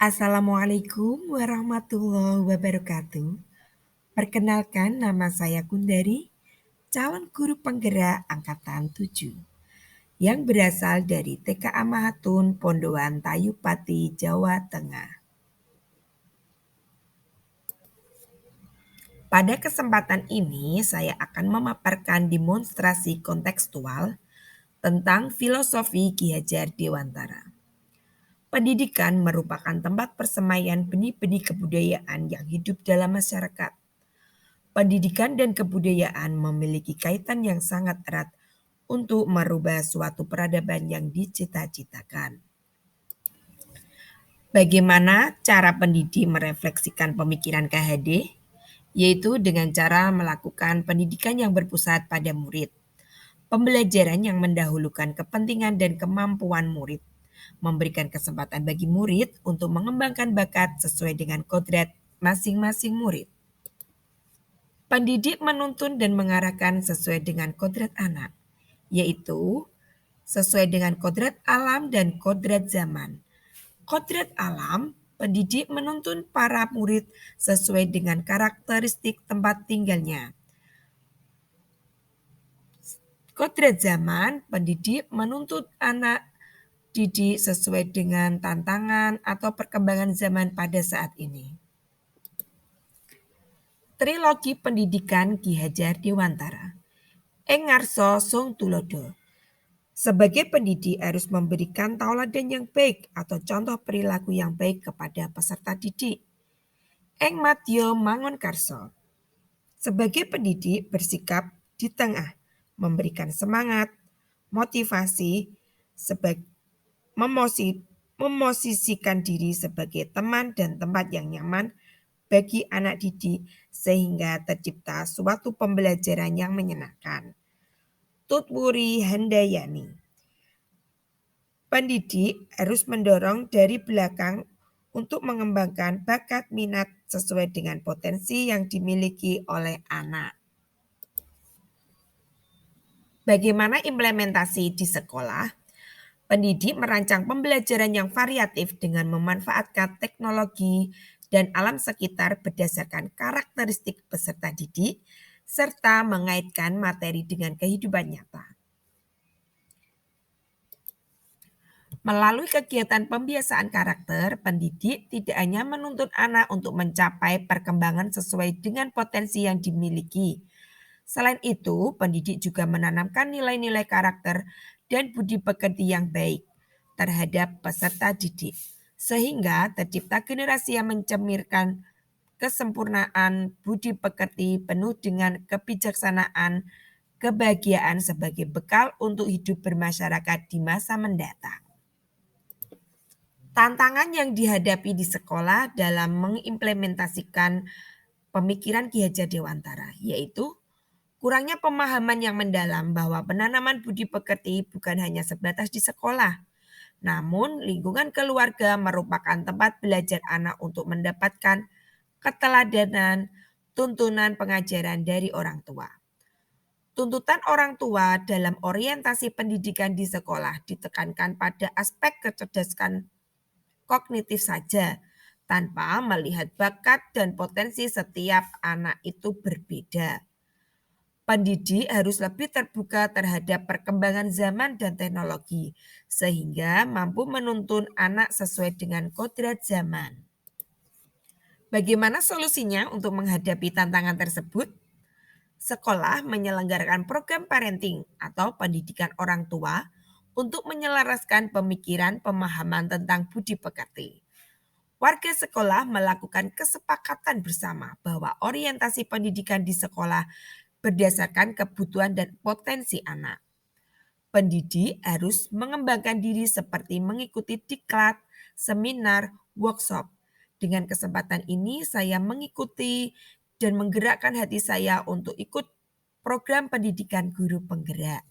Assalamualaikum warahmatullahi wabarakatuh. Perkenalkan nama saya Kundari, calon guru penggerak angkatan 7 yang berasal dari TKA Mahatun, Pondoan Tayupati, Jawa Tengah. Pada kesempatan ini saya akan memaparkan demonstrasi kontekstual tentang filosofi Ki Hajar Dewantara. Pendidikan merupakan tempat persemaian benih-benih kebudayaan yang hidup dalam masyarakat. Pendidikan dan kebudayaan memiliki kaitan yang sangat erat untuk merubah suatu peradaban yang dicita-citakan. Bagaimana cara pendidik merefleksikan pemikiran KHD? Yaitu dengan cara melakukan pendidikan yang berpusat pada murid. Pembelajaran yang mendahulukan kepentingan dan kemampuan murid. Memberikan kesempatan bagi murid untuk mengembangkan bakat sesuai dengan kodrat masing-masing murid. Pendidik menuntun dan mengarahkan sesuai dengan kodrat anak, yaitu sesuai dengan kodrat alam dan kodrat zaman. Kodrat alam, pendidik menuntun para murid sesuai dengan karakteristik tempat tinggalnya. Kodrat zaman, pendidik menuntut anak didik sesuai dengan tantangan atau perkembangan zaman pada saat ini. Trilogi Pendidikan Ki Hajar Dewantara. Ing ngarsa sung tulodo. Sebagai pendidik harus memberikan tauladan yang baik atau contoh perilaku yang baik kepada peserta didik. Ing madya mangun karso. Sebagai pendidik bersikap di tengah, memberikan semangat, motivasi, memosisikan diri sebagai teman dan tempat yang nyaman bagi anak didik sehingga tercipta suatu pembelajaran yang menyenangkan. Tutwuri Handayani. Pendidik harus mendorong dari belakang untuk mengembangkan bakat minat sesuai dengan potensi yang dimiliki oleh anak. Bagaimana implementasi di sekolah? Pendidik merancang pembelajaran yang variatif dengan memanfaatkan teknologi dan alam sekitar berdasarkan karakteristik peserta didik serta mengaitkan materi dengan kehidupan nyata. Melalui kegiatan pembiasaan karakter, pendidik tidak hanya menuntut anak untuk mencapai perkembangan sesuai dengan potensi yang dimiliki. Selain itu, pendidik juga menanamkan nilai-nilai karakter dan budi pekerti yang baik terhadap peserta didik, sehingga tercipta generasi yang mencerminkan kesempurnaan budi pekerti penuh dengan kebijaksanaan, kebahagiaan sebagai bekal untuk hidup bermasyarakat di masa mendatang. Tantangan yang dihadapi di sekolah dalam mengimplementasikan pemikiran Ki Hajar Dewantara, yaitu kurangnya pemahaman yang mendalam bahwa penanaman budi pekerti bukan hanya sebatas di sekolah, namun lingkungan keluarga merupakan tempat belajar anak untuk mendapatkan keteladanan, tuntunan pengajaran dari orang tua. Tuntutan orang tua dalam orientasi pendidikan di sekolah ditekankan pada aspek kecerdasan kognitif saja, tanpa melihat bakat dan potensi setiap anak itu berbeda. Pendidik harus lebih terbuka terhadap perkembangan zaman dan teknologi, sehingga mampu menuntun anak sesuai dengan kodrat zaman. Bagaimana solusinya untuk menghadapi tantangan tersebut? Sekolah menyelenggarakan program parenting atau pendidikan orang tua untuk menyelaraskan pemikiran pemahaman tentang budi pekerti. Warga sekolah melakukan kesepakatan bersama bahwa orientasi pendidikan di sekolah berdasarkan kebutuhan dan potensi anak. Pendidik harus mengembangkan diri seperti mengikuti diklat, seminar, workshop. Dengan kesempatan ini saya mengikuti dan menggerakkan hati saya untuk ikut program pendidikan guru penggerak.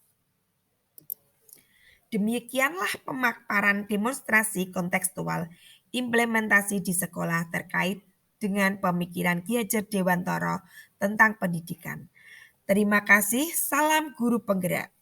Demikianlah pemaparan demonstrasi kontekstual implementasi di sekolah terkait dengan pemikiran Ki Hajar Dewantara tentang pendidikan. Terima kasih, salam guru penggerak.